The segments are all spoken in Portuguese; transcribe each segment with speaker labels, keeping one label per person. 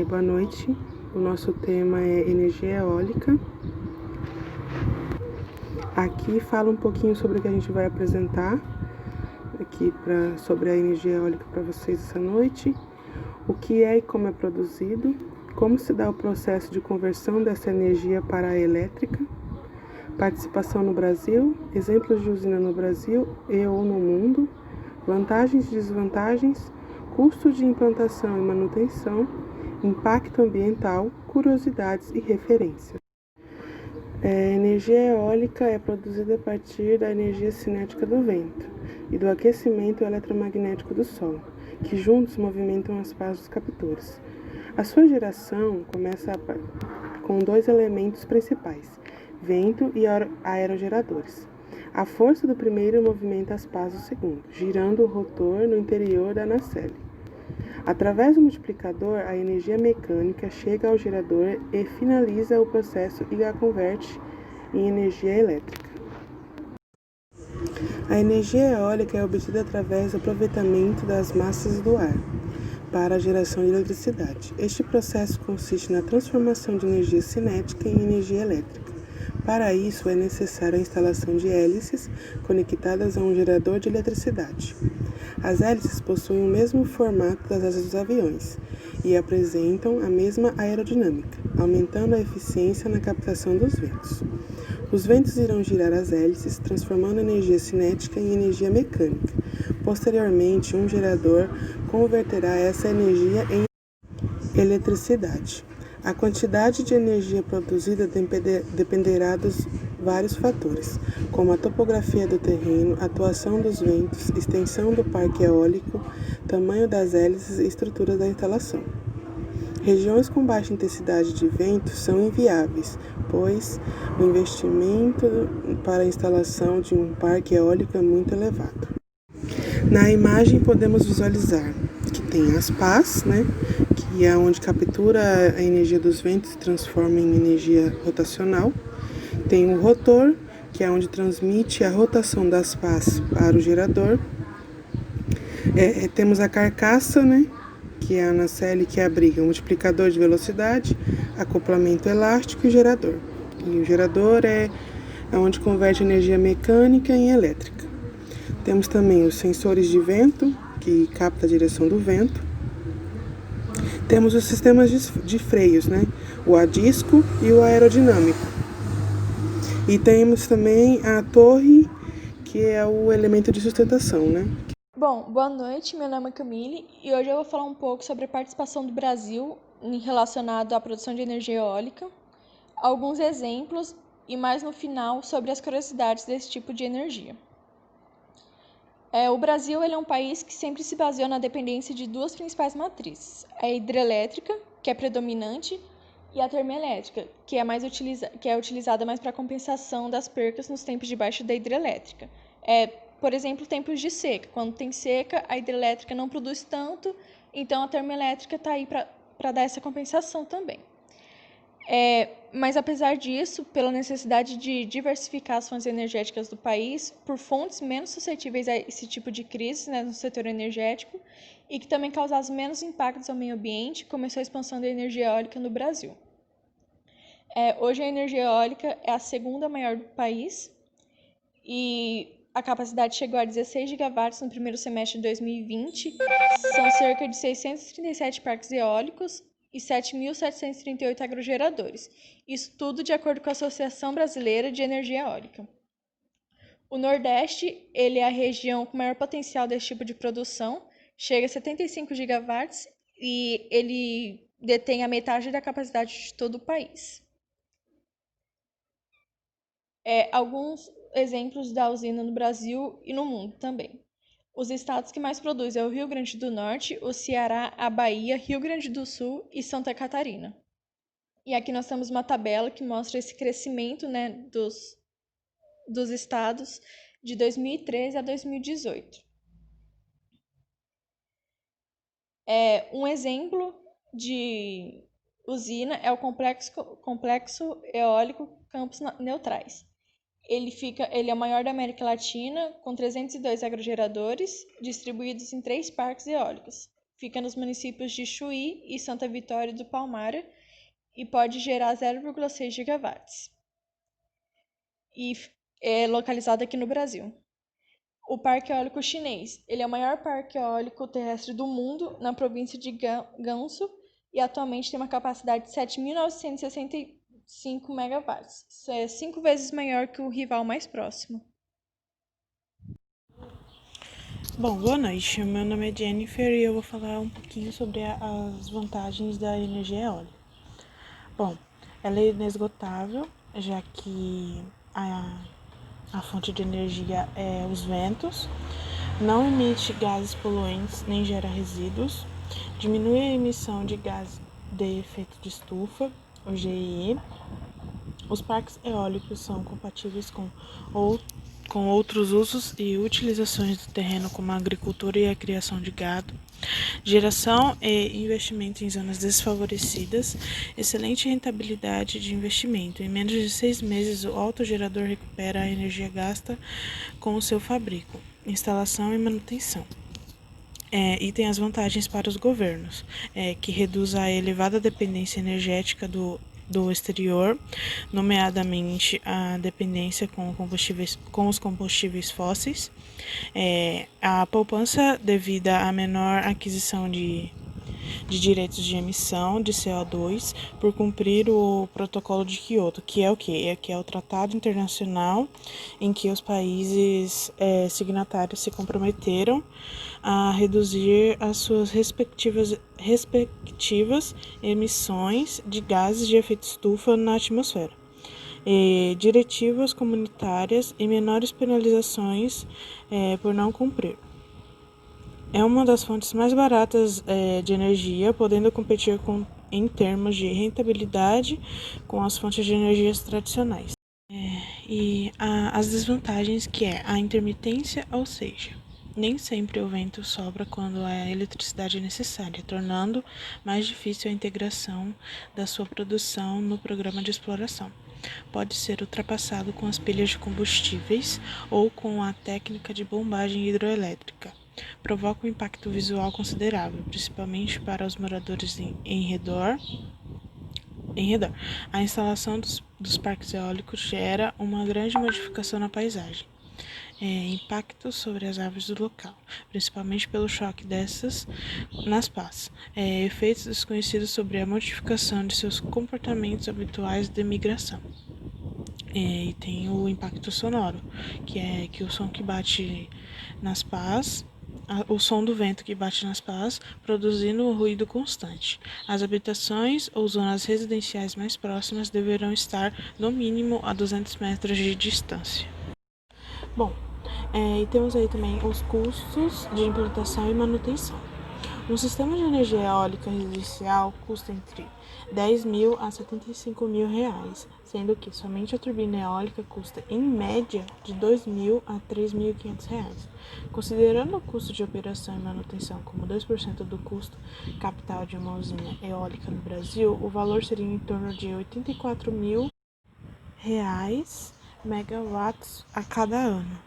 Speaker 1: Boa noite, o nosso tema é energia eólica. Aqui fala um pouquinho sobre o que a gente vai apresentar aqui sobre a energia eólica para vocês essa noite, o que é e como é produzido, como se dá o processo de conversão dessa energia para a elétrica, participação no Brasil, exemplos de usina no Brasil e ou no mundo, vantagens e desvantagens, custos de implantação e manutenção, impacto ambiental, curiosidades e referências. A energia eólica é produzida a partir da energia cinética do vento e do aquecimento eletromagnético do Sol, que juntos movimentam as pás dos captores. A sua geração começa com dois elementos principais, vento e aerogeradores. A força do primeiro movimenta as pás do segundo, girando o rotor no interior da nacelle. Através do multiplicador, a energia mecânica chega ao gerador e finaliza o processo e a converte em energia elétrica. A energia eólica é obtida através do aproveitamento das massas do ar para a geração de eletricidade. Este processo consiste na transformação de energia cinética em energia elétrica. Para isso, é necessária a instalação de hélices conectadas a um gerador de eletricidade. As hélices possuem o mesmo formato das asas dos aviões e apresentam a mesma aerodinâmica, aumentando a eficiência na captação dos ventos. Os ventos irão girar as hélices, transformando a energia cinética em energia mecânica. Posteriormente, um gerador converterá essa energia em eletricidade. A quantidade de energia produzida dependerá dos vários fatores, como a topografia do terreno, atuação dos ventos, extensão do parque eólico, tamanho das hélices e estrutura da instalação. Regiões com baixa intensidade de vento são inviáveis, pois o investimento para a instalação de um parque eólico é muito elevado. Na imagem podemos visualizar que tem as pás, que é onde captura a energia dos ventos e transforma em energia rotacional. Tem o rotor, que é onde transmite a rotação das pás para o gerador. Temos a carcaça, que é a nacelle, que abriga o multiplicador de velocidade, acoplamento elástico e o gerador. E o gerador é onde converte energia mecânica em elétrica. Temos também os sensores de vento, que capta a direção do vento. Temos os sistemas de freios, o a disco e o aerodinâmico. E temos também a torre, que é o elemento de sustentação,
Speaker 2: Bom, boa noite, meu nome é Camille e hoje eu vou falar um pouco sobre a participação do Brasil relacionado à produção de energia eólica, alguns exemplos e mais no final sobre as curiosidades desse tipo de energia. O Brasil ele é um país que sempre se baseou na dependência de duas principais matrizes, a hidrelétrica, que é predominante, e a termoelétrica, que é utilizada mais para compensação das percas nos tempos de baixa da hidrelétrica. Por exemplo, tempos de seca. Quando tem seca, a hidrelétrica não produz tanto, então a termoelétrica está aí para dar essa compensação também. Mas, apesar disso, pela necessidade de diversificar as fontes energéticas do país, por fontes menos suscetíveis a esse tipo de crise no setor energético e que também causassem menos impactos ao meio ambiente, começou a expansão da energia eólica no Brasil. Hoje, a energia eólica é a segunda maior do país e a capacidade chegou a 16 gigawatts no primeiro semestre de 2020. São cerca de 637 parques eólicos e 7.738 agrogeradores. Isso tudo de acordo com a Associação Brasileira de Energia Eólica. O Nordeste ele é a região com maior potencial desse tipo de produção, chega a 75 gigawatts e ele detém a metade da capacidade de todo o país. Alguns exemplos da usina no Brasil e no mundo também. Os estados que mais produzem é o Rio Grande do Norte, o Ceará, a Bahia, Rio Grande do Sul e Santa Catarina. E aqui nós temos uma tabela que mostra esse crescimento dos estados de 2013 a 2018. Um exemplo de usina é o Complexo Eólico Campos Neutrais. Ele é o maior da América Latina, com 302 agrogeradores, distribuídos em 3 parques eólicos. fica nos municípios de Chuí e Santa Vitória do Palmar e pode gerar 0,6 gigawatts. E é localizado aqui no Brasil. O Parque Eólico Chinês. Ele é o maior parque eólico terrestre do mundo, na província de Gansu, e atualmente tem uma capacidade de 7.965 megawatts. Isso é 5 vezes maior que o rival mais próximo.
Speaker 3: Bom, boa noite. Meu nome é Jennifer e eu vou falar um pouquinho sobre as vantagens da energia eólica. Bom, ela é inesgotável, já que a fonte de energia é os ventos, não emite gases poluentes nem gera resíduos, diminui a emissão de gás de efeito de estufa, o GEI. Os parques eólicos são compatíveis com outros usos e utilizações do terreno, como a agricultura e a criação de gado, geração e investimento em zonas desfavorecidas, excelente rentabilidade de investimento. Em menos de 6 meses, o autogerador recupera a energia gasta com o seu fabrico, instalação e manutenção. E tem as vantagens para os governos, que reduz a elevada dependência energética do exterior, nomeadamente a dependência com os combustíveis fósseis, a poupança devido à menor aquisição de direitos de emissão de CO2 por cumprir o protocolo de Kyoto, que é o quê? Que é o tratado internacional em que os países signatários se comprometeram a reduzir as suas respectivas emissões de gases de efeito estufa na atmosfera. Diretivas comunitárias e menores penalizações por não cumprir. É uma das fontes mais baratas de energia, podendo competir em termos de rentabilidade com as fontes de energias tradicionais. As desvantagens que é a intermitência, ou seja, nem sempre o vento sopra quando a eletricidade é necessária, tornando mais difícil a integração da sua produção no programa de exploração. Pode ser ultrapassado com as pilhas de combustíveis ou com a técnica de bombagem hidroelétrica. Provoca um impacto visual considerável, principalmente para os moradores em redor. A instalação dos parques eólicos gera uma grande modificação na paisagem. Impactos sobre as árvores do local, principalmente pelo choque dessas nas pás. Efeitos desconhecidos sobre a modificação de seus comportamentos habituais de migração. E tem o impacto sonoro, que é que o som que bate nas pás, o som do vento que bate nas pás, produzindo um ruído constante. As habitações ou zonas residenciais mais próximas deverão estar, no mínimo, a 200 metros de distância. Bom, e temos aí também os custos de implantação e manutenção. Um sistema de energia eólica residencial custa entre 10 mil a 75 mil reais, sendo que somente a turbina eólica custa, em média, de 2 mil a 3.500 reais. Considerando o custo de operação e manutenção como 2% do custo capital de uma usina eólica no Brasil, o valor seria em torno de 84 mil reais megawatts a cada ano.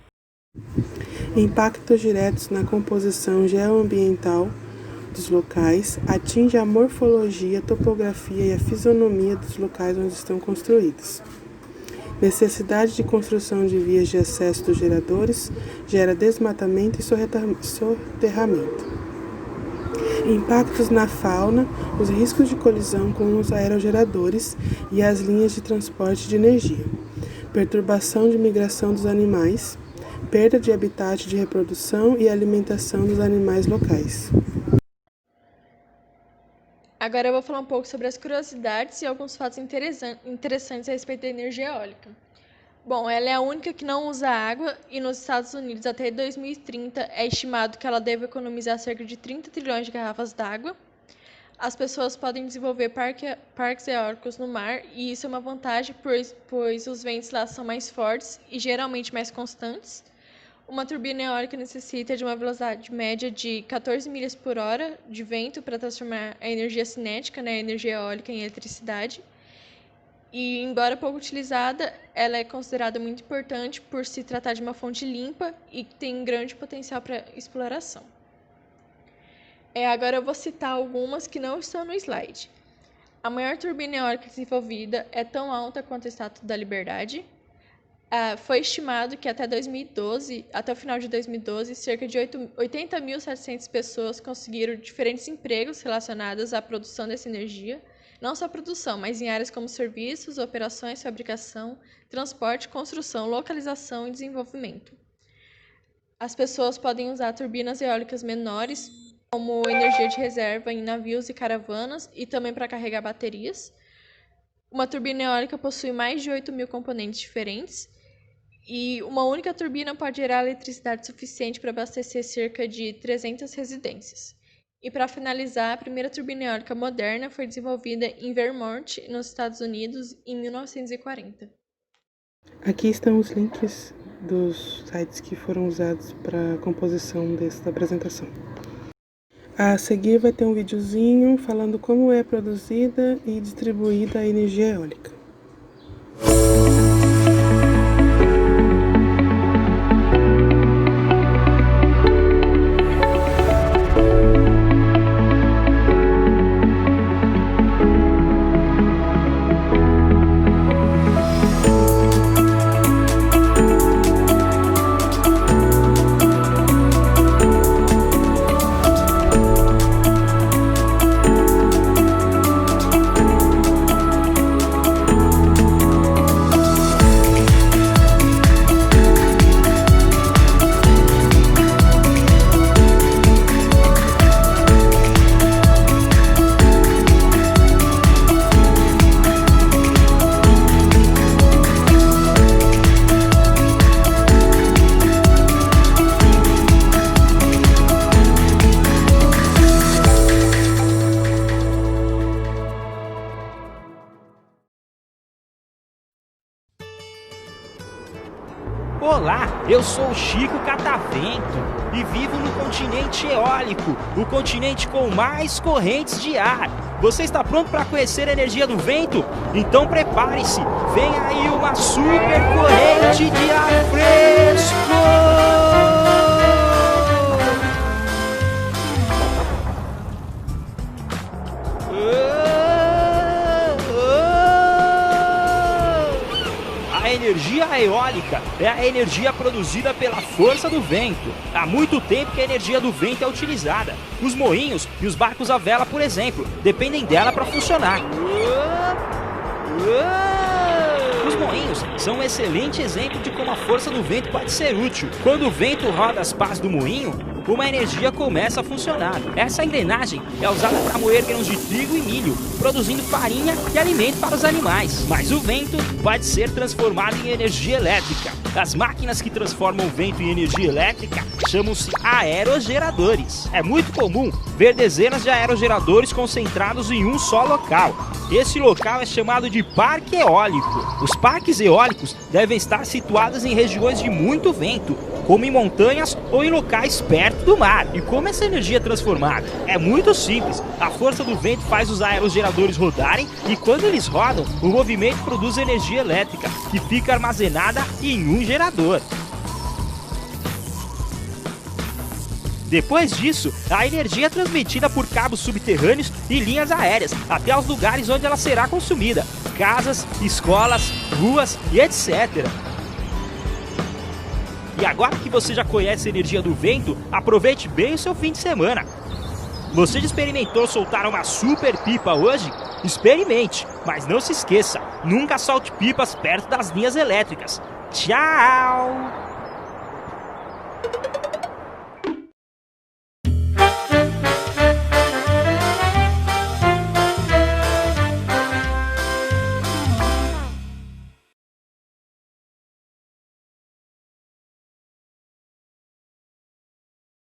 Speaker 1: Impactos diretos na composição geoambiental dos locais, atinge a morfologia, topografia e a fisionomia dos locais onde estão construídos. Necessidade de construção de vias de acesso dos geradores gera desmatamento e soterramento. Impactos na fauna, os riscos de colisão com os aerogeradores e as linhas de transporte de energia. Perturbação de migração dos animais, perda de habitat de reprodução e alimentação dos animais locais.
Speaker 2: Agora eu vou falar um pouco sobre as curiosidades e alguns fatos interessantes a respeito da energia eólica. Bom, ela é a única que não usa água e nos Estados Unidos até 2030 é estimado que ela deve economizar cerca de 30 trilhões de garrafas d'água. As pessoas podem desenvolver parques eólicos no mar e isso é uma vantagem, pois os ventos lá são mais fortes e geralmente mais constantes. Uma turbina eólica necessita de uma velocidade média de 14 milhas por hora de vento para transformar a energia cinética, a energia eólica, em eletricidade. E, embora pouco utilizada, ela é considerada muito importante por se tratar de uma fonte limpa e que tem grande potencial para exploração. Agora eu vou citar algumas que não estão no slide. A maior turbina eólica desenvolvida é tão alta quanto a Estátua da Liberdade. Foi estimado que até o final de 2012, cerca de 80.700 pessoas conseguiram diferentes empregos relacionados à produção dessa energia. Não só a produção, mas em áreas como serviços, operações, fabricação, transporte, construção, localização e desenvolvimento. As pessoas podem usar turbinas eólicas menores como energia de reserva em navios e caravanas e também para carregar baterias. Uma turbina eólica possui mais de 8.000 componentes diferentes e uma única turbina pode gerar eletricidade suficiente para abastecer cerca de 300 residências. E para finalizar, a primeira turbina eólica moderna foi desenvolvida em Vermont, nos Estados Unidos, em 1940.
Speaker 1: Aqui estão os links dos sites que foram usados para a composição desta apresentação. A seguir vai ter um videozinho falando como é produzida e distribuída a energia eólica.
Speaker 4: Olá, eu sou o Chico Catavento e vivo no continente eólico, o continente com mais correntes de ar. Você está pronto para conhecer a energia do vento? Então prepare-se, vem aí uma super corrente de ar fresco! A energia eólica é a energia produzida pela força do vento. Há muito tempo que a energia do vento é utilizada. Os moinhos e os barcos à vela, por exemplo, dependem dela para funcionar. Os moinhos são um excelente exemplo de como a força do vento pode ser útil. Quando o vento roda as pás do moinho, uma energia começa a funcionar. Essa engrenagem é usada para moer grãos de trigo e milho, produzindo farinha e alimento para os animais. Mas o vento pode ser transformado em energia elétrica. As máquinas que transformam o vento em energia elétrica chamam-se aerogeradores. É muito comum ver dezenas de aerogeradores concentrados em um só local. Esse local é chamado de parque eólico. Os parques eólicos devem estar situados em regiões de muito vento, como em montanhas ou em locais perto do mar. E como essa energia é transformada? É muito simples. A força do vento faz os aerogeradores rodarem e quando eles rodam, o movimento produz energia elétrica, que fica armazenada em um gerador. Depois disso, a energia é transmitida por cabos subterrâneos e linhas aéreas até os lugares onde ela será consumida: casas, escolas, ruas e etc. E agora que você já conhece a energia do vento, aproveite bem o seu fim de semana. Você já experimentou soltar uma super pipa hoje? Experimente, mas não se esqueça, nunca solte pipas perto das linhas elétricas. Tchau!